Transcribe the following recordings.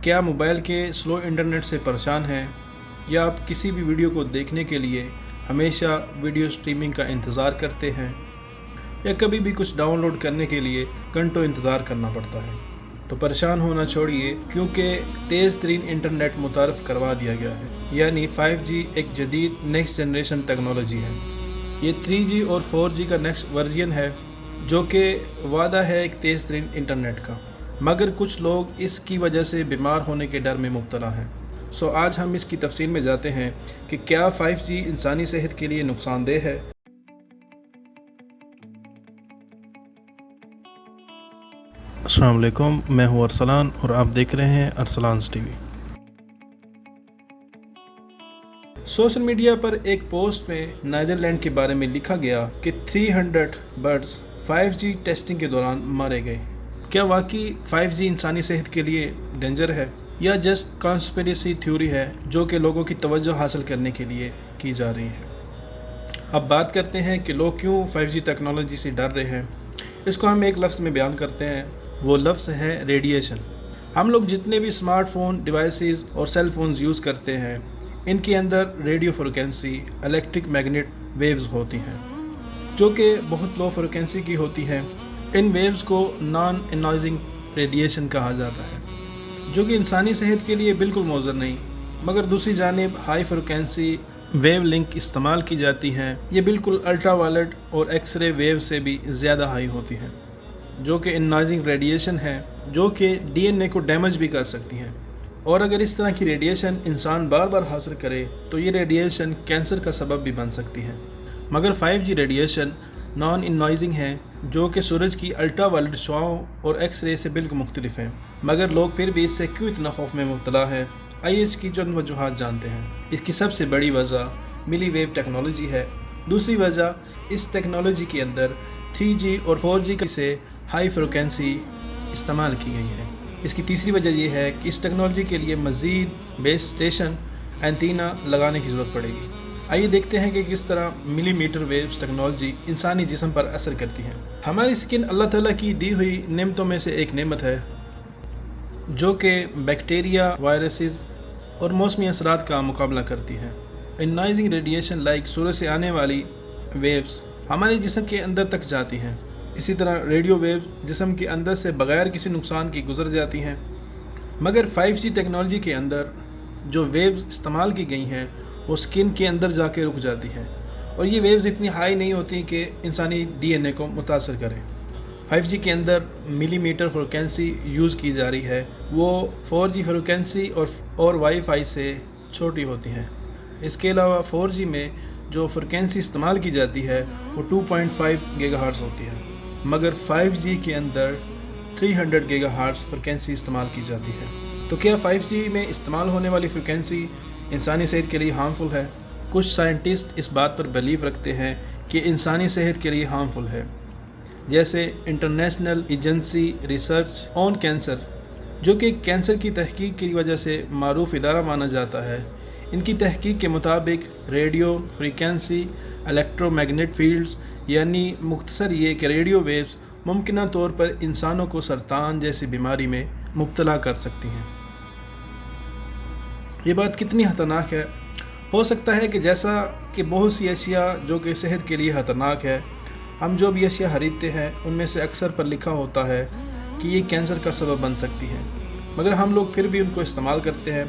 کیا موبائل کے سلو انٹرنیٹ سے پریشان ہیں یا آپ کسی بھی ویڈیو کو دیکھنے کے لیے ہمیشہ ویڈیو سٹریمنگ کا انتظار کرتے ہیں یا کبھی بھی کچھ ڈاؤن لوڈ کرنے کے لیے گھنٹوں انتظار کرنا پڑتا ہے؟ تو پریشان ہونا چھوڑیے، کیونکہ تیز ترین انٹرنیٹ متعارف کروا دیا گیا ہے، یعنی 5G ایک جدید نیکسٹ جنریشن ٹیکنالوجی ہے۔ یہ 3G اور 4G کا نیکسٹ ورژن ہے، جو کہ وعدہ ہے ایک تیز ترین انٹرنیٹ کا، مگر کچھ لوگ اس کی وجہ سے بیمار ہونے کے ڈر میں مبتلا ہیں۔ آج ہم اس کی تفصیل میں جاتے ہیں کہ کیا 5G انسانی صحت کے لیے نقصان دہ ہے۔ السلام علیکم، میں ہوں ارسلان اور آپ دیکھ رہے ہیں ارسلانز ٹی وی۔ سوشل میڈیا پر ایک پوسٹ میں نیدرلینڈ کے بارے میں لکھا گیا کہ 300 برڈز 5G ٹیسٹنگ کے دوران مارے گئے۔ کیا واقعی 5G انسانی صحت کے لیے ڈینجر ہے یا جسٹ کانسپیریسی تھیوری ہے جو کہ لوگوں کی توجہ حاصل کرنے کے لیے کی جا رہی ہے؟ اب بات کرتے ہیں کہ لوگ کیوں 5G ٹیکنالوجی سے ڈر رہے ہیں۔ اس کو ہم ایک لفظ میں بیان کرتے ہیں، وہ لفظ ہے ریڈیشن۔ ہم لوگ جتنے بھی اسمارٹ فون ڈیوائسز اور سیل فونز یوز کرتے ہیں، ان کے اندر radio frequency electric magnet waves ہوتی ہیں، جو کہ بہت لو فریکوینسی کی ہوتی ہیں۔ ان ویوز کو نان انوائزنگ ریڈیشن کہا جاتا ہے، جو کہ انسانی صحت کے لیے بالکل مضر نہیں، مگر دوسری جانب ہائی فریکوینسی ویو لنک استعمال کی جاتی ہیں۔ یہ بالکل الٹرا وائلٹ اور ایکس رے ویو سے بھی زیادہ ہائی ہوتی ہیں، جو کہ انوائزنگ ریڈیشن ہے، جو کہ DNA کو ڈیمیج بھی کر سکتی ہیں۔ اور اگر اس طرح کی ریڈیشن انسان بار بار حاصل کرے تو یہ ریڈیشن کینسر کا سبب بھی بن سکتی ہے۔ مگر 5G ریڈیشن نان انوائزنگ ہے، جو کہ سورج کی الٹرا وائلٹ شعاؤں اور ایکس رے سے بالکل مختلف ہیں، مگر لوگ پھر بھی اس سے کیوں اتنا خوف میں مبتلا ہیں؟ آئیے اس کی چند وجوہات جانتے ہیں۔ اس کی سب سے بڑی وجہ ملی ویو ٹیکنالوجی ہے۔ دوسری وجہ، اس ٹیکنالوجی کے اندر 3G اور 4G سے ہائی فریکوینسی استعمال کی گئی ہے۔ اس کی تیسری وجہ یہ ہے کہ اس ٹیکنالوجی کے لیے مزید بیس اسٹیشن اینٹینا لگانے کی ضرورت پڑے گی۔ آئیے دیکھتے ہیں کہ کس طرح ملی میٹر ویوز ٹیکنالوجی انسانی جسم پر اثر کرتی ہے۔ ہماری سکن اللہ تعالیٰ کی دی ہوئی نعمتوں میں سے ایک نعمت ہے، جو کہ بیکٹیریا، وائرسز اور موسمی اثرات کا مقابلہ کرتی ہے۔ انوائزنگ ریڈیشن لائک سورج سے آنے والی ویوز ہمارے جسم کے اندر تک جاتی ہیں۔ اسی طرح ریڈیو ویوز جسم کے اندر سے بغیر کسی نقصان کی گزر جاتی ہیں۔ مگر 5G ٹیکنالوجی کے اندر جو ویوز استعمال کی گئی ہیں، وہ سکن کے اندر جا کے رک جاتی ہیں، اور یہ ویوز اتنی ہائی نہیں ہوتی کہ انسانی DNA کو متاثر کریں۔ 5G کے اندر ملی میٹر فریکوینسی یوز کی جا رہی ہے، وہ 4G فریکوینسی اور وائی فائی سے چھوٹی ہوتی ہیں۔ اس کے علاوہ 4G میں جو فریکوینسی استعمال کی جاتی ہے وہ 2.5 گیگا ہرٹز ہوتی ہے، مگر 5G کے اندر 300 گیگا ہرٹز فریکوینسی استعمال کی جاتی ہے۔ تو کیا 5G میں استعمال ہونے والی فریکوینسی انسانی صحت کے لیے ہارمفل ہے؟ کچھ سائنٹسٹ اس بات پر بلیو رکھتے ہیں کہ انسانی صحت کے لیے ہارمفل ہے، جیسے international agency research on cancer, جو کہ کینسر کی تحقیق کی وجہ سے معروف ادارہ مانا جاتا ہے۔ ان کی تحقیق کے مطابق radio frequency electro magnet fields, یعنی مختصر یہ کہ ریڈیو ویوز ممکنہ طور پر انسانوں کو سرطان جیسی بیماری میں مبتلا کر سکتی ہیں۔ یہ بات کتنی خطرناک ہے؟ ہو سکتا ہے کہ جیسا کہ بہت سی اشیاء جو کہ صحت کے لیے خطرناک ہے، ہم جو بھی اشیاء خریدتے ہیں ان میں سے اکثر پر لکھا ہوتا ہے کہ یہ کینسر کا سبب بن سکتی ہے، مگر ہم لوگ پھر بھی ان کو استعمال کرتے ہیں۔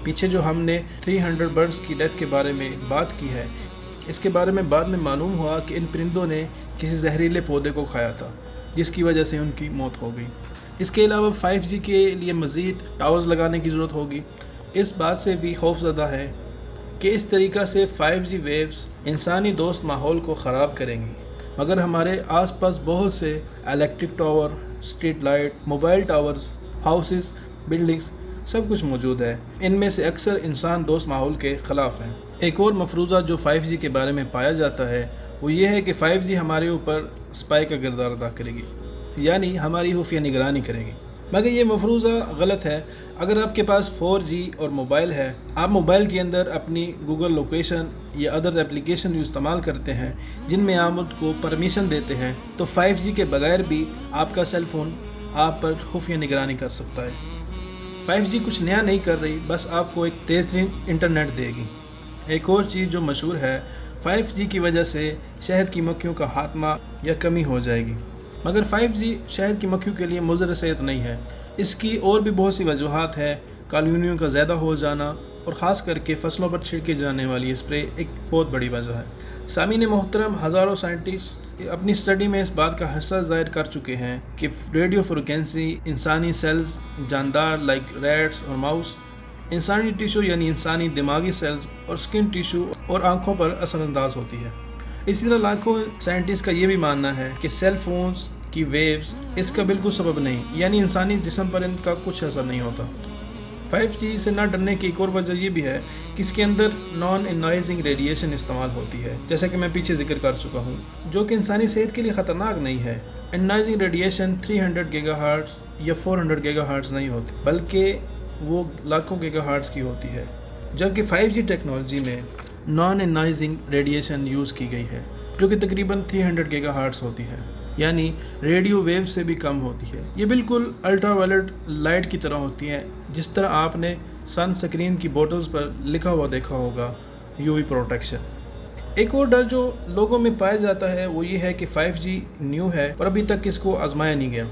پیچھے جو ہم نے 300 برڈز کی ڈیتھ کے بارے میں بات کی ہے، اس کے بارے میں بعد میں معلوم ہوا کہ ان پرندوں نے کسی زہریلے پودے کو کھایا تھا، جس کی وجہ سے ان کی موت ہو گئی۔ اس کے علاوہ 5G کے لیے مزید ٹاورز لگانے کی ضرورت ہوگی۔ اس بات سے بھی خوف زدہ ہے کہ اس طریقہ سے 5G ویوز انسانی دوست ماحول کو خراب کریں گی، مگر ہمارے آس پاس بہت سے electric tower, street light, mobile towers, houses, buildings سب کچھ موجود ہے۔ ان میں سے اکثر انسان دوست ماحول کے خلاف ہیں۔ ایک اور مفروضہ جو 5G کے بارے میں پایا جاتا ہے وہ یہ ہے کہ 5G ہمارے اوپر اسپائی کا کردار ادا کرے گی، یعنی ہماری خفیہ نگرانی کرے گی، مگر یہ مفروضہ غلط ہے۔ اگر آپ کے پاس 4G اور موبائل ہے، آپ موبائل کے اندر اپنی گوگل لوکیشن یا ادر اپلیکیشن جو استعمال کرتے ہیں جن میں آپ کو پرمیشن دیتے ہیں، تو 5G کے بغیر بھی آپ کا سیل فون آپ پر خفیہ نگرانی کر سکتا ہے۔ 5G کچھ نیا نہیں کر رہی، بس آپ کو ایک تیز ترین انٹرنیٹ دے گی۔ ایک اور چیز جو مشہور ہے، 5G کی وجہ سے شہد کی مکھیوں کا خاتمہ یا کمی ہو جائے گی، مگر 5G شہد کی مکھیوں کے لیے مضر صحت نہیں ہے۔ اس کی اور بھی بہت سی وجوہات ہے۔ کالونیوں کا زیادہ ہو جانا اور خاص کر کے فصلوں پر چھڑکے جانے والی اسپرے ایک بہت بڑی وجہ ہے۔ سامعین محترم، ہزاروں سائنٹسٹ اپنی اسٹڈی میں اس بات کا حصہ ظاہر کر چکے ہیں کہ ریڈیو فریکوینسی انسانی سیلز، جاندار لائک ریٹس اور ماؤس، انسانی ٹیشو یعنی انسانی دماغی سیلز اور سکن ٹیشو اور آنکھوں پر اثر انداز ہوتی ہے۔ اسی طرح لاکھوں سائنٹسٹ کا یہ بھی ماننا ہے کہ سیل فونز کی ویوز اس کا بالکل سبب نہیں، یعنی انسانی جسم پر ان کا کچھ اثر نہیں ہوتا۔ 5G سے نہ ڈرنے کی ایک اور وجہ یہ بھی ہے کہ اس کے اندر نان انوائزنگ ریڈیشن استعمال ہوتی ہے، جیسا کہ میں پیچھے ذکر کر چکا ہوں، جو کہ انسانی صحت کے لیے خطرناک نہیں ہے۔ انوائزنگ ریڈیشن 300 گیگا ہرٹز یا 400 گیگا ہرٹز نہیں ہوتی، بلکہ وہ لاکھوں گیگا ہرٹز کی ہوتی ہے، جبکہ 5G ٹیکنالوجی میں نان انوائزنگ ریڈیشن یوز کی گئی ہے، جو کہ تقریباً 300 گیگا ہرٹز ہوتی ہے، یعنی ریڈیو ویو سے بھی کم ہوتی ہے۔ یہ بالکل الٹرا وائلٹ لائٹ کی طرح ہوتی ہیں، جس طرح آپ نے سن سکرین کی بوٹلز پر لکھا ہوا دیکھا ہوگا، UV پروٹیکشن۔ ایک اور ڈر جو لوگوں میں پایا جاتا ہے وہ یہ ہے کہ 5G نیو ہے اور ابھی تک اس کو آزمایا نہیں گیا۔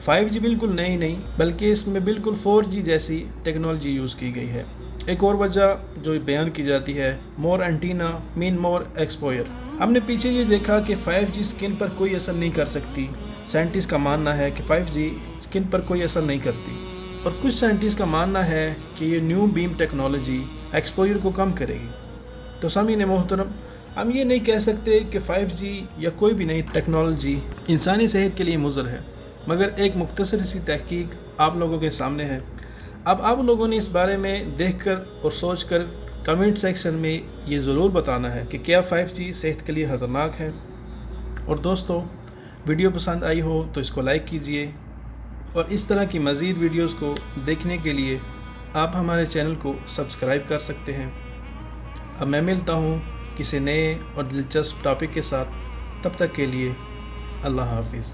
5G بالکل نئی نہیں، بلکہ اس میں بالکل 4G جیسی ٹیکنالوجی یوز کی گئی ہے۔ ایک اور وجہ جو بیان کی جاتی ہے، مور اینٹینا مین مور ایکسپوئر۔ ہم نے پیچھے یہ دیکھا کہ 5G سکن پر کوئی اثر نہیں کر سکتی۔ سائنٹسٹ کا ماننا ہے کہ 5G سکن پر کوئی اثر نہیں کرتی، اور کچھ سائنٹسٹ کا ماننا ہے کہ یہ نیو بیم ٹیکنالوجی ایکسپوئر کو کم کرے گی۔ تو سامعین محترم، ہم یہ نہیں کہہ سکتے کہ 5G یا کوئی بھی نئی ٹیکنالوجی انسانی صحت کے لیے مضر ہے، مگر ایک مختصر سی تحقیق آپ لوگوں کے سامنے ہے۔ اب آپ لوگوں نے اس بارے میں دیکھ کر اور سوچ کر کمنٹ سیکشن میں یہ ضرور بتانا ہے کہ کیا 5G صحت کے لیے خطرناک ہے۔ اور دوستو، ویڈیو پسند آئی ہو تو اس کو لائک کیجئے، اور اس طرح کی مزید ویڈیوز کو دیکھنے کے لیے آپ ہمارے چینل کو سبسکرائب کر سکتے ہیں۔ اب میں ملتا ہوں کسی نئے اور دلچسپ ٹاپک کے ساتھ، تب تک کے لیے اللہ حافظ۔